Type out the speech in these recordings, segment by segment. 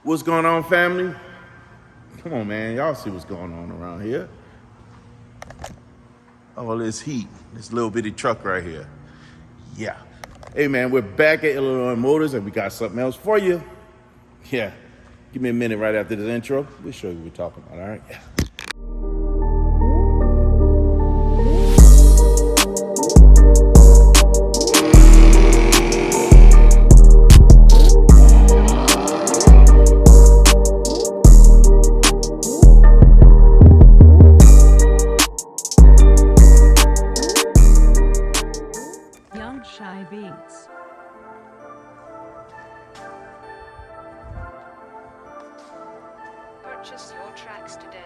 What's going on, family? Come on, man. Y'all see what's going on around here. All this heat, this little bitty truck right here. Yeah. Hey, man, we're back at Illinois Motors, and we got something else for you. Yeah. Give me a minute right after this intro. We'll show you what we're talking about, all right? Yeah. Beats. Purchase your tracks today.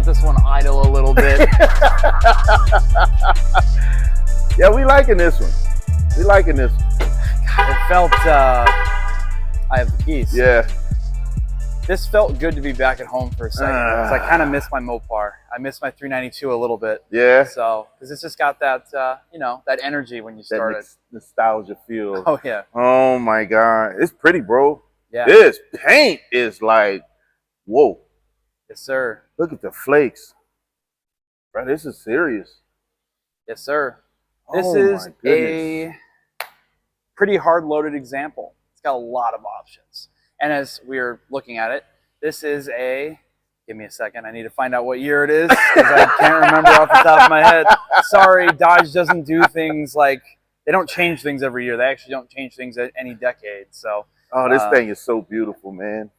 This one idle a little bit. Yeah, we liking this one. We liking this one. It felt, I have the keys. Yeah. This felt good to be back at home for a second. I kind of missed my Mopar. I missed my 392 a little bit. Yeah. So, because it's just got that, you know, that energy when you start it. Nostalgia feel. Oh, yeah. Oh, my God. It's pretty, bro. Yeah. This paint is like, whoa. Yes, sir. Look at the flakes. Bro, this is serious. Yes, sir. This Oh, is my goodness. a pretty hard-loaded example. It's got a lot of options. And as we're looking at it, this is a, give me a second, I need to find out what year it is, because I can't remember off the top of my head. Sorry, Dodge doesn't do things like, they don't change things every year. They actually don't change things at any decade. So, Oh, this thing is so beautiful, man.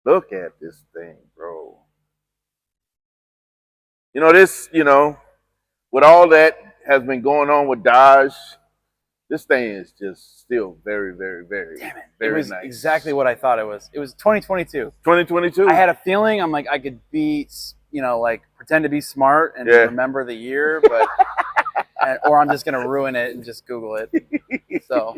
Look at this thing, bro. You know, this, you know, with all that has been going on with Dodge, this thing is just still very, very, very, damn it. very It was nice. exactly what I thought it was. It was 2022. 2022? I had a feeling, I'm like, I could be, you know, like pretend to be smart and remember the year, but, or I'm just going to ruin it and just Google it. So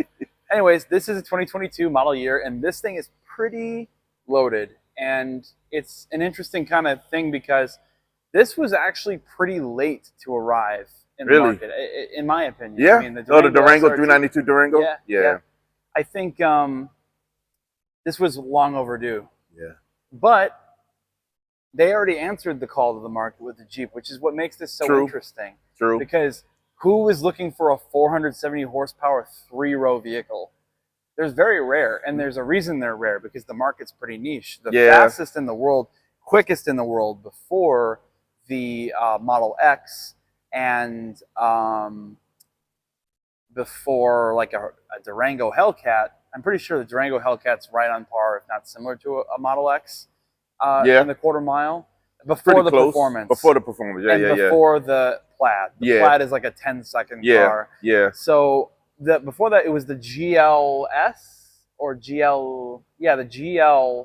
anyways, this is a 2022 model year, and this thing is pretty loaded. And it's an interesting kind of thing because this was actually pretty late to arrive in the market, in my opinion. Yeah. I mean, the Durango SRT, 392 Durango? Yeah. I think this was long overdue. Yeah. But they already answered the call to the market with the Jeep, which is what makes this so interesting. True. Because who was looking for a 470 horsepower 3-row vehicle? There's very rare, and there's a reason they're rare, because the market's pretty niche. The fastest in the world, quickest in the world before the Model X and before like a Durango Hellcat. I'm pretty sure the Durango Hellcat's right on par, if not similar to a Model X in the quarter mile. Before the performance. Before the performance, before the Plaid. The Plaid is like a 10-second car. Yeah. So before that, it was the GLS or GL, the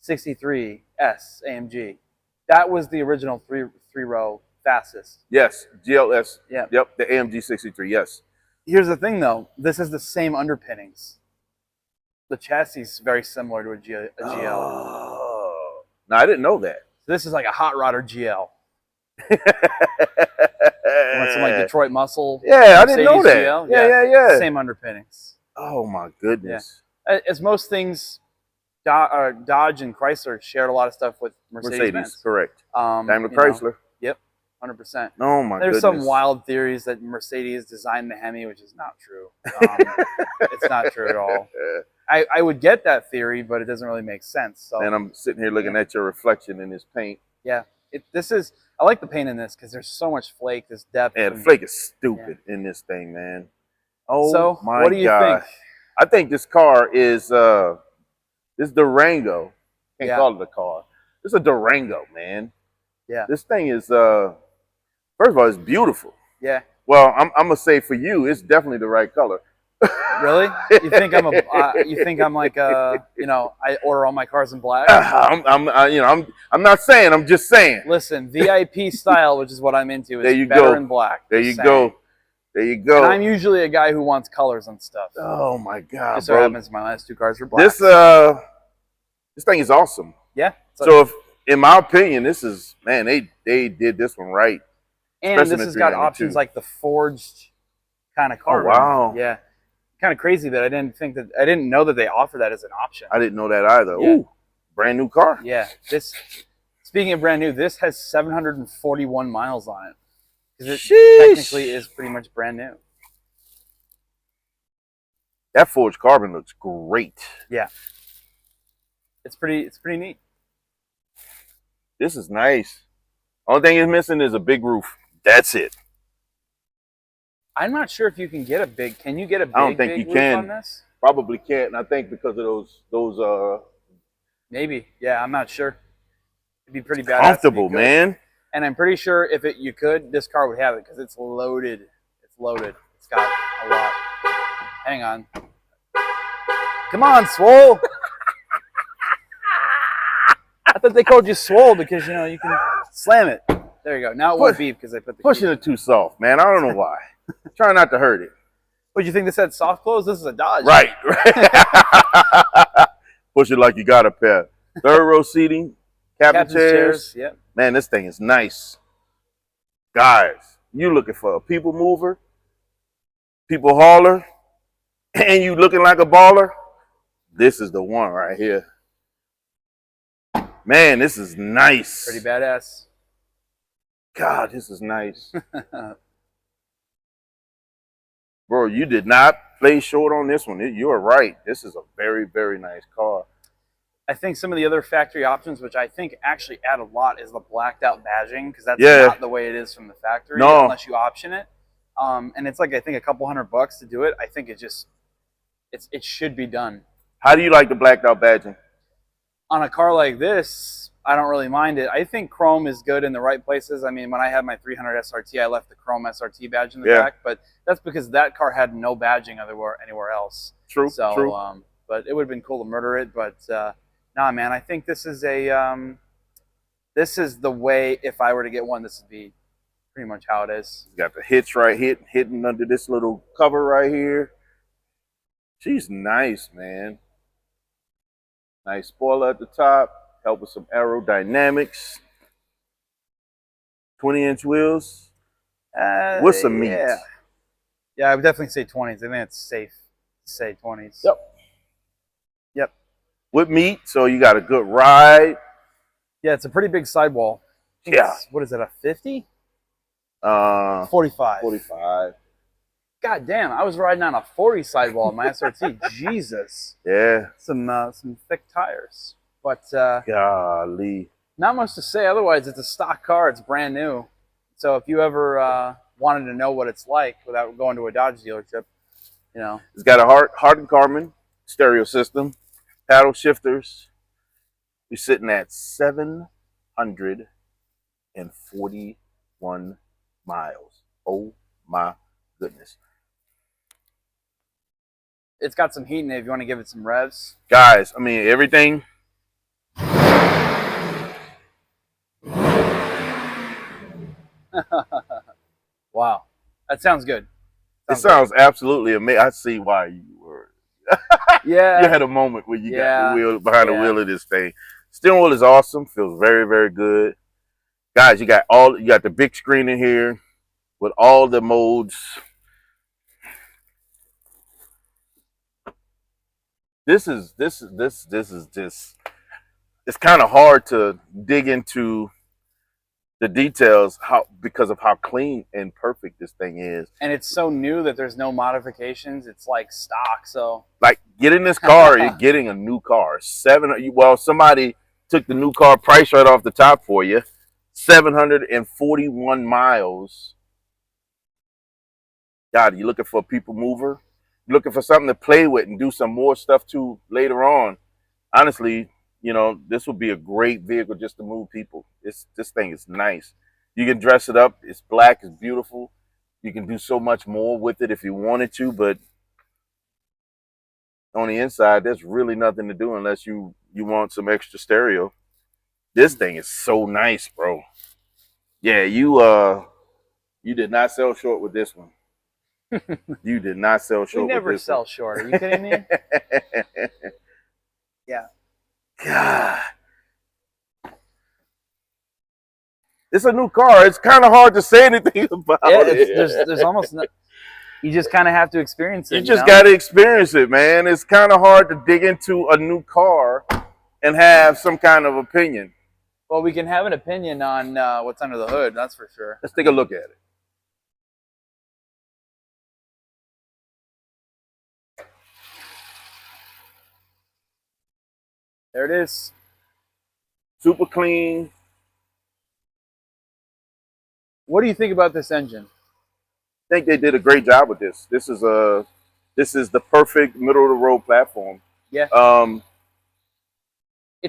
GL63S AMG. That was the original three-row fastest. Yes, GLS. Yeah. Yep, the AMG 63. Yes. Here's the thing, though. This is the same underpinnings. The chassis is very similar to a GL. Oh. No, I didn't know that. So this is like a hot rodder GL. You want some like Detroit muscle? Yeah, I didn't know that. GL? Yeah. Same underpinnings. Oh my goodness. Yeah. As most things, Dodge and Chrysler shared a lot of stuff with Mercedes. Correct. Daimler you know, Chrysler. Yep, 100%. Oh my There's goodness. some wild theories that Mercedes designed the Hemi, which is not true. It's not true at all. I would get that theory, but it doesn't really make sense. So, and I'm sitting here looking at your reflection in this paint. Yeah, I like the paint in this because there's so much flake, this depth. Yeah, the flake is stupid in this thing, man. Oh so, my God. What do you think? I think this car is this Durango. Can't call it a car. It's a Durango, man. Yeah. This thing is first of all, it's beautiful. Yeah. Well, I'm gonna say for you, it's definitely the right color. Really? You think I'm like I order all my cars in black? I'm not saying. I'm just saying. Listen, VIP style, which is what I'm into, is there you better go. in black. There you go. There you go. And I'm usually a guy who wants colors on stuff. Oh my God, Just so happens my last two cars were black. This thing is awesome. Yeah. So if, in my opinion, this is, man, they did this one right. And this has got options like the forged kind of carbon. Oh wow. Yeah. Kind of crazy that I didn't know that they offer that as an option. I didn't know that either. Yeah. Ooh, brand new car. Yeah. Speaking of brand new, this has 741 miles on it. Because it technically is pretty much brand new. That forged carbon looks great. Yeah. It's pretty neat. This is nice. Only thing it's missing is a big roof. That's it. I'm not sure if you can get a big. Can you get a big? I don't think you roof can. On this? Probably can't. And I think because of those. Maybe. Yeah, I'm not sure. It'd be pretty badass. Comfortable, man. And I'm pretty sure if you could, this car would have it because it's loaded. It's loaded. It's got a lot. Hang on. Come on, Swole. I thought they called you Swole because you can slam it. There you go. Now it won't beep because I put the pushing it too soft, man. I don't know why. Try not to hurt it. What, you think this had soft close? This is a Dodge. Right. Push it like you got a pair. Third row seating, captain chairs. Yep. Man, this thing is nice. Guys, you looking for a people mover, people hauler, and you looking like a baller? This is the one right here. Man, this is nice. Pretty badass. God, this is nice. Bro, you did not play short on this one. You are right. This is a very, very nice car. I think some of the other factory options, which I think actually add a lot, is the blacked out badging, because that's not the way it is from the factory unless you option it. And it's like, I think, a couple $100 to do it. I think it should be done. How do you like the blacked out badging? On a car like this, I don't really mind it. I think chrome is good in the right places. I mean, when I had my 300 SRT, I left the chrome SRT badge in the back, but that's because that car had no badging anywhere else. True. But it would have been cool to murder it. But nah, man, I think this is this is the way. If I were to get one, this would be pretty much how it is. You got the hitch hidden under this little cover right here. She's nice, man. Nice spoiler at the top. Help with some aerodynamics. 20-inch wheels. With some meat. Yeah, I would definitely say 20s. I think it's safe to say 20s. Yep. With meat, so you got a good ride. Yeah, it's a pretty big sidewall. What is it, a 50? 45. 45. God damn, I was riding on a 40 sidewall in my SRT. Jesus. Yeah. Some thick tires. But golly. Not much to say. Otherwise, it's a stock car. It's brand new. So if you ever wanted to know what it's like without going to a Dodge dealership, It's got a hardened carbon stereo system, paddle shifters. You're sitting at 741 miles. Oh my goodness. It's got some heat in it if you want to give it some revs. Guys, I mean, everything. Wow, that sounds good. It sounds absolutely amazing. I see why you were. Yeah. You had a moment where you got the wheel behind the wheel of this thing. Steering wheel is awesome. Feels very, very good. Guys, you got the big screen in here with all the modes. This is just, it's kind of hard to dig into the details because of how clean and perfect this thing is. And it's so new that there's no modifications. It's like stock. So like, get in this car, you're getting a new car. Well, somebody took the new car price right off the top for you. 741 miles. God, you looking for a people mover? You're looking for something to play with and do some more stuff to later on. Honestly, you know, this would be a great vehicle just to move people. This thing is nice. You can dress it up. It's black. It's beautiful. You can do so much more with it if you wanted to, but on the inside, there's really nothing to do unless you want some extra stereo. This thing is so nice, bro. Yeah, you did not sell short with this one. You did not sell short. We never sell short. Are you kidding me? Yeah. God. It's a new car. It's kind of hard to say anything about it. There's almost no, you just kind of have to experience it. You just got to experience it, man. It's kind of hard to dig into a new car and have some kind of opinion. Well, we can have an opinion on what's under the hood. That's for sure. Let's take a look at it. There it is. Super clean. What do you think about this engine? I think they did a great job with this. This is the perfect middle of the road platform. Yeah.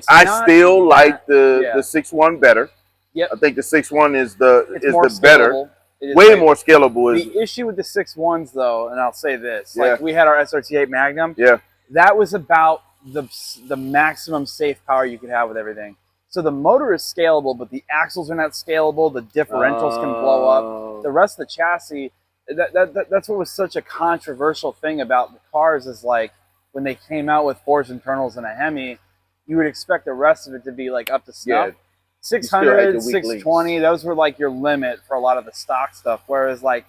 I still like the 6.1 better. Yep. I think the 6.1 is the better. Way more scalable. The issue with the 6.1s though, and I'll say this, like we had our SRT8 Magnum. Yeah. That was about the maximum safe power you could have with everything. So the motor is scalable, but the axles are not scalable. The differentials can blow up. The rest of the chassis, that's what was such a controversial thing about the cars is like when they came out with forged internals and a Hemi, you would expect the rest of it to be like up to snuff. Yeah. 600, 620, those were like your limit for a lot of the stock stuff. Whereas like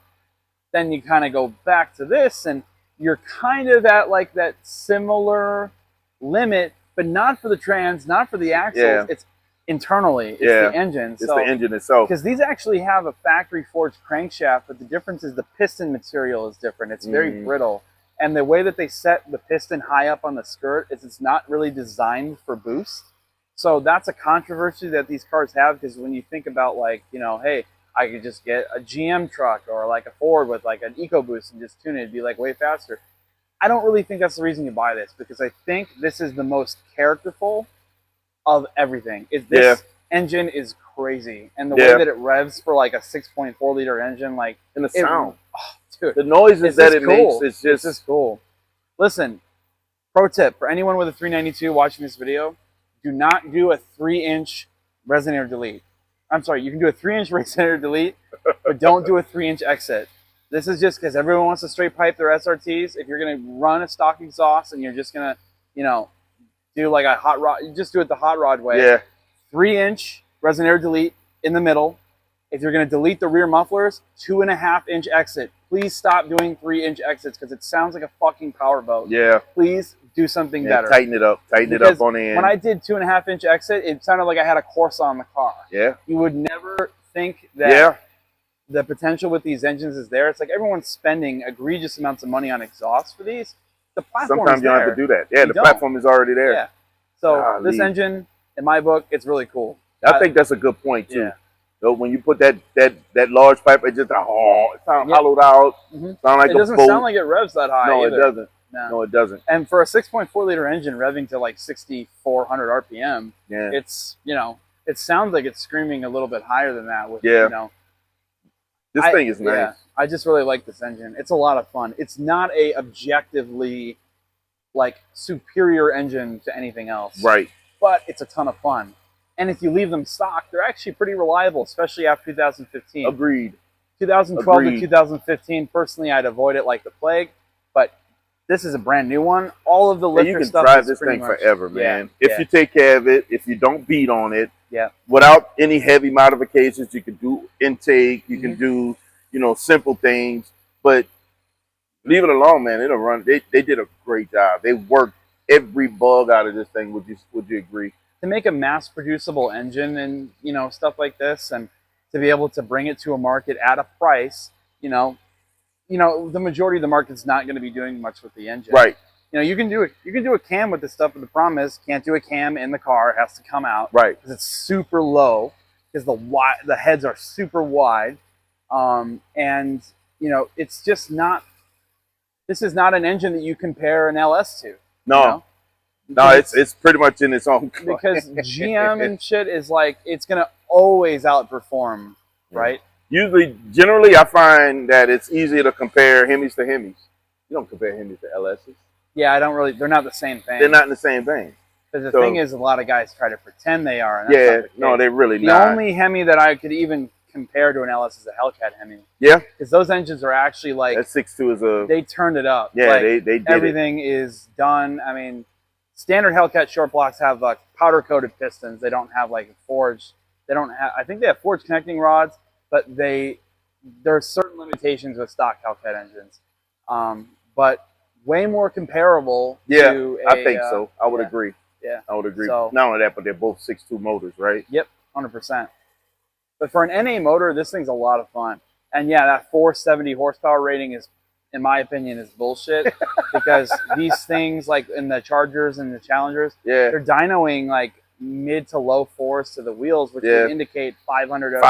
then you kind of go back to this and you're kind of at like that similar limit, but not for the trans, not for the axles. Yeah. It's internally, it's the engine. It's the engine itself. Because these actually have a factory forged crankshaft, but the difference is the piston material is different. It's very brittle. And the way that they set the piston high up on the skirt is it's not really designed for boost. So that's a controversy that these cars have, because when you think about like, you know, hey, I could just get a GM truck or like a Ford with like an EcoBoost and just tune it, it'd be like way faster. I don't really think that's the reason you buy this, because I think this is the most characterful of everything. This engine is crazy, and the way that it revs for like a 6.4 liter engine, like and the sound, dude, the noises that it makes, it's just cool. Listen, pro tip for anyone with a 392 watching this video: do not do a 3-inch resonator delete. I'm sorry, you can do a 3-inch resonator delete, but don't do a 3-inch exit. This is just because everyone wants to straight pipe their SRTs. If you're going to run a stock exhaust and you're just going to, you know, do like a hot rod, you just do it the hot rod way. Yeah. 3-inch resonator delete in the middle. If you're going to delete the rear mufflers, 2.5-inch exit. Please stop doing 3-inch exits because it sounds like a fucking powerboat. Yeah. Please do something better. Tighten it up. Tighten it up on the end. When I did 2.5-inch exit, it sounded like I had a Corsa on the car. Yeah. You would never think that the potential with these engines is there. It's like everyone's spending egregious amounts of money on exhaust for these. The platform Sometimes you don't have to do that. Yeah, the platform is already there. Yeah. So this engine, in my book, it's really cool. I think that's a good point too. Yeah. So when you put that large pipe, it just it sounds hollowed out. Sound like it doesn't sound like it revs that high. No, either. It doesn't. No, it doesn't. And for a 6.4 liter engine revving to like 6,400 RPM, it's, you know, it sounds like it's screaming a little bit higher than that. With, you know, this thing is nice. Yeah, I just really like this engine. It's a lot of fun. It's not a objectively like superior engine to anything else. Right. But it's a ton of fun. And if you leave them stock, they're actually pretty reliable, especially after 2015. Agreed. 2012 Agreed. to 2015, personally, I'd avoid it like the plague. But this is a brand new one. All of the lifter you can stuff drive is this pretty thing much, forever, man. Yeah, If you take care of it, if you don't beat on it, yeah, without any heavy modifications, you can do intake, you can do, you know, simple things, but leave it alone, man. It'll run. They did a great job. They worked every bug out of this thing. Would you agree? To make a mass producible engine and, you know, stuff like this, and to be able to bring it to a market at a price, you know, the majority of the market's not going to be doing much with the engine. Right. You know, you can do a cam with this stuff, but the problem is you can't do a cam in the car. It has to come out. Right. Because it's super low, because the heads are super wide. And, you know, it's just not, this is not an engine that you compare an LS to. No. You know? No, it's pretty much in its own class. Because GM and shit is like, it's going to always outperform, right? Generally, I find that it's easier to compare Hemis to Hemis. You don't compare Hemis to LSs. Yeah, I don't really, they're not the same thing. They're not in the same thing. Because the thing is, a lot of guys try to pretend they are. And that's not the case. No, they really the not. The only Hemi that I could even compare to an LS is a Hellcat Hemi. Yeah. Because those engines are actually like, that 6.2 is a... They turned it up. Yeah, like, they did everything is done. I mean, standard Hellcat short blocks have like powder-coated pistons. They don't have like forged. They don't have, I think they have forged connecting rods, but there are certain limitations with stock Hellcat engines. But way more comparable to a... I think so. I would agree. Yeah. I would agree. So, not only that, but they're both 6.2 motors, right? Yep, 100%. But for an NA motor, this thing's a lot of fun. And yeah, that 470 horsepower rating is, in my opinion, is bullshit. Because these things, like in the Chargers and the Challengers, they're dynoing like mid to low fours to the wheels, which would indicate 500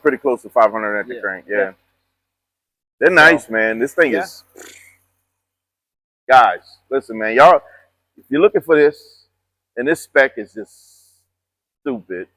pretty close to 500 at the crank. Yeah. They're nice, man. This thing is... Guys, listen, man. Y'all, if you're looking for this, and this spec is just stupid.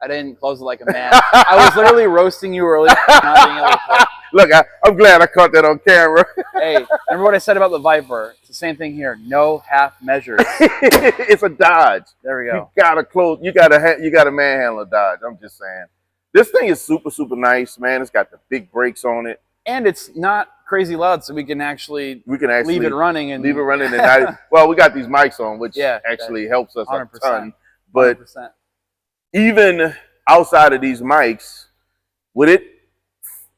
I didn't close it like a man. I was literally roasting you earlier for not being able to. Look, I'm glad I caught that on camera. Hey, remember what I said about the Viper? It's the same thing here. No half measures. It's a Dodge. There we go. You gotta close. You gotta manhandle a Dodge. I'm just saying. This thing is super, super nice, man. It's got the big brakes on it, and it's not crazy loud, so we can actually leave it running and well, we got these mics on, which actually helps us 100%, a ton. But 100%. Even outside of these mics, with it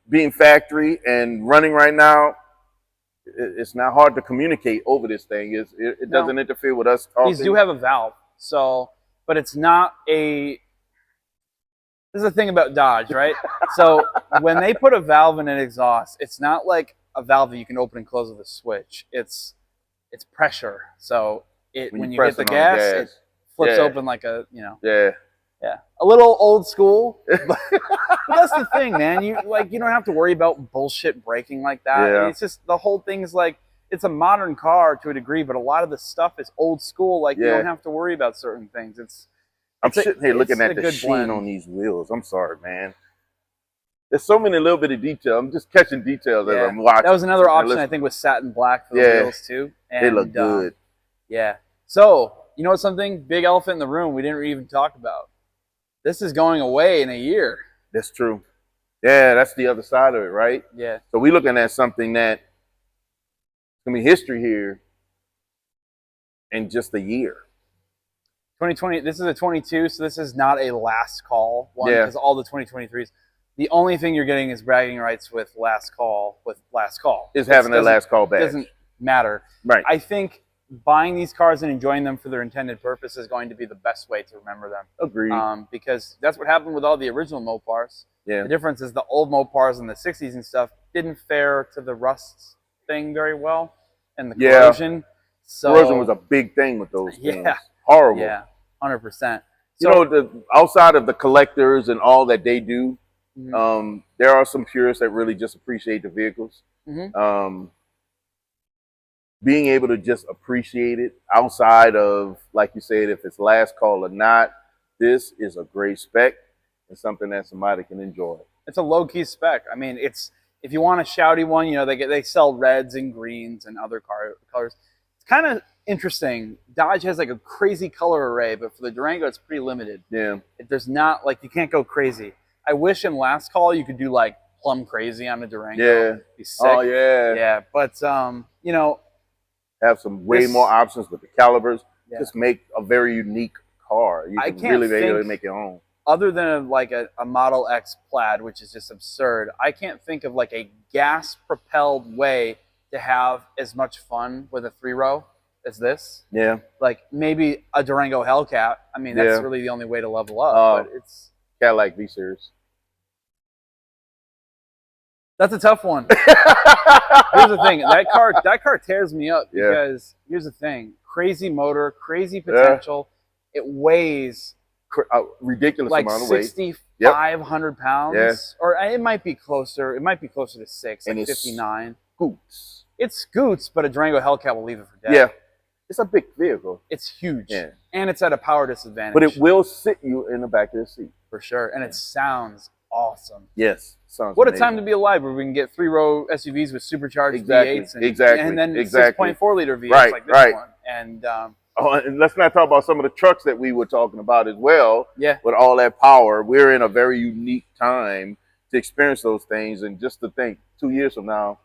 being factory and running right now, it's not hard to communicate over this thing. It doesn't interfere with us talking. These do have a valve, so, but it's not a... This is the thing about Dodge, right? So when they put a valve in an exhaust, it's not like a valve that you can open and close with a switch. It's pressure. So when you hit the gas, it flips open like a, you know. Yeah, a little old school, but that's the thing, man. You don't have to worry about bullshit braking like that. I mean, it's just the whole thing's like, it's a modern car to a degree, but a lot of the stuff is old school. Like you don't have to worry about certain things. I'm sitting here looking at the sheen on these wheels. I'm sorry, man. There's so many little bit of detail. I'm just catching details as I'm watching. That was another option, I think, was satin black for the wheels too. And, they look good. Yeah. So you know something? Big elephant in the room we didn't even talk about. This is going away in a year. That's true. Yeah, that's the other side of it, right? Yeah. So we're looking at something that's going to be history here in just a year. 2020, this is a 22, so this is not a last call one, because all the 2023s, the only thing you're getting is bragging rights with last call. Is having a last call badge. It doesn't matter. Right. I think buying these cars and enjoying them for their intended purpose is going to be the best way to remember them. Agreed. Because that's what happened with all the original Mopars. Yeah. The difference is the old Mopars in the 60s and stuff didn't fare to the rust thing very well, and the corrosion. So, corrosion was a big thing with those things. Yeah. Horrible. Yeah, 100%. So, you know, outside of the collectors and all that they do, there are some purists that really just appreciate the vehicles. Being able to just appreciate it outside of, like you said, if it's last call or not, this is a great spec and something that somebody can enjoy. It's a low-key spec. I mean, it's, if you want a shouty one, you know, they sell reds and greens and other colors. It's kind of interesting. Dodge has like a crazy color array, but for the Durango, it's pretty limited. Yeah. There's not like, you can't go crazy. I wish in last call you could do like plum crazy on a Durango. Yeah. Be sick. Oh yeah. Yeah, but you know, have some way more options with the calibers. Yeah. Just make a very unique car. You can really make your own. Other than like a Model X Plaid, which is just absurd, I can't think of like a gas-propelled way to have as much fun with a 3-row as this. Yeah. Like maybe a Durango Hellcat. I mean, that's really the only way to level up. But it's Cadillac V-Series. That's a tough one. Here's the thing. That car tears me up because here's the thing. Crazy motor, crazy potential. It weighs ridiculous like amount of weight. 6,500 pounds. Yeah. Or it might be closer. It might be closer to 6, like 59. Scoots. It scoots, but a Durango Hellcat will leave it for dead. Yeah. It's a big vehicle. It's huge. Yeah. And it's at a power disadvantage. But it will sit you in the back of the seat. For sure. And it sounds awesome. Yes. Sounds what amazing. A time to be alive where we can get 3-row SUVs with supercharged V8s and then 6.4 liter V8s like this one. And and let's not talk about some of the trucks that we were talking about as well. Yeah. With all that power, we're in a very unique time to experience those things. And just to think, 2 years from now,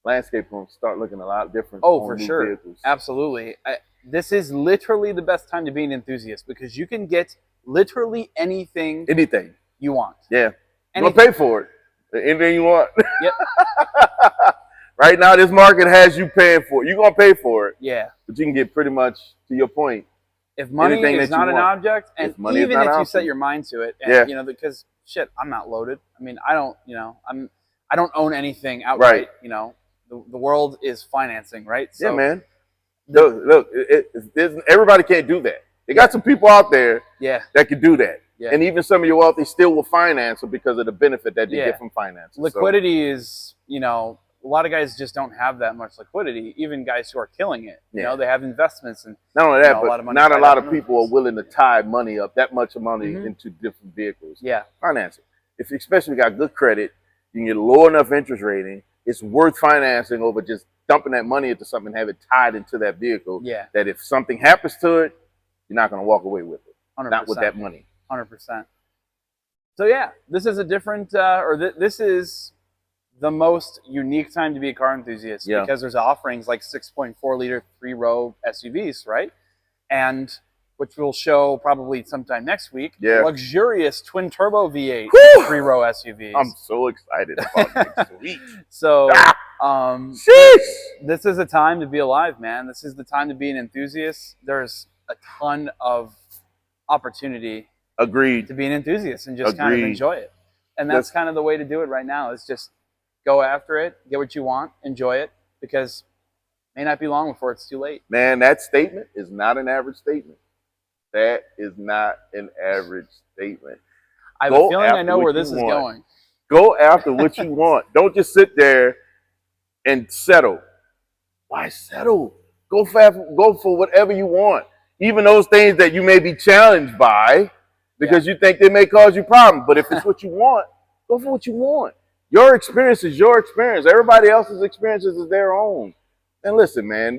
landscape will start looking a lot different. Oh, for sure. Vehicles. Absolutely. This is literally the best time to be an enthusiast because you can get literally anything you want. Yeah. You're going to pay for it. Anything you want. Yep. Right now, this market has you paying for it. You're going to pay for it. Yeah. But you can get pretty much, to your point, if money is not an object, and even if you set your mind to it, and, you know, because shit, I'm not loaded. I mean, I don't own anything outright. Right. You know, the world is financing, right? So, yeah, man. Look, everybody can't do that. They got some people out there that can do that. Yeah. And even some of your wealthy still will finance it because of the benefit that they get from finance. Liquidity is, you know, a lot of guys just don't have that much liquidity. Even guys who are killing it, you know, they have investments and not only that, but not a lot of people are willing to tie money up, that much money into different vehicles. Yeah, finance it. If especially got good credit, you can get a low enough interest rating. It's worth financing over just dumping that money into something and have it tied into that vehicle. Yeah, that if something happens to it, you're not going to walk away with it. 100%. Not with that money. 100%. So yeah, this is a different, this is the most unique time to be a car enthusiast because there's offerings like 6.4 liter 3-row SUVs, right? And which we'll show probably sometime next week. Yeah. Luxurious twin turbo V8 3-row SUVs. I'm so excited about next week. So, this is a time to be alive, man. This is the time to be an enthusiast. There's a ton of opportunity. Agreed. To be an enthusiast and just kind of enjoy it. And that's kind of the way to do it right now is just go after it, get what you want, enjoy it, because it may not be long before it's too late. Man, that statement is not an average statement. That is not an average statement. I have a feeling I know where this is going. Go after what you want. Don't just sit there and settle. Why settle? Go for whatever you want. Even those things that you may be challenged by, because you think they may cause you problems. But if it's what you want, go for what you want. Your experience is your experience. Everybody else's experiences is their own. And listen, man,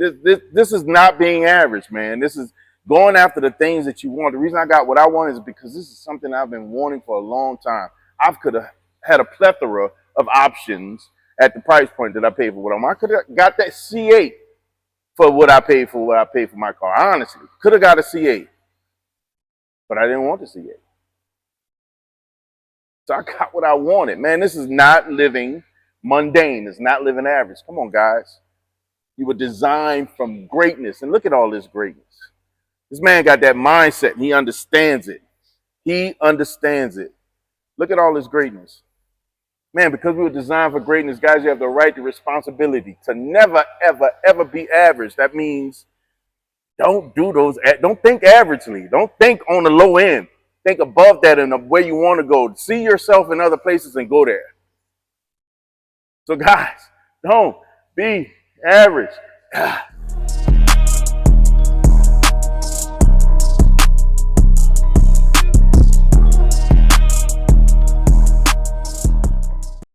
this is not being average, man. This is going after the things that you want. The reason I got what I want is because this is something I've been wanting for a long time. I could have had a plethora of options at the price point that I paid for what I want. I could have got that C8 for what I paid for my car. Honestly, could have got a C8. But I didn't want the C8. So I got what I wanted. Man, this is not living mundane. It's not living average. Come on, guys. You were designed from greatness. And look at all this greatness. This man got that mindset. And he understands it. He understands it. Look at all this greatness. Man, because we were designed for greatness, guys, you have the right, the responsibility to never, ever, ever be average. That means don't think averagely. Don't think on the low end. Think above that and where you want to go. See yourself in other places and go there. So guys, don't be average.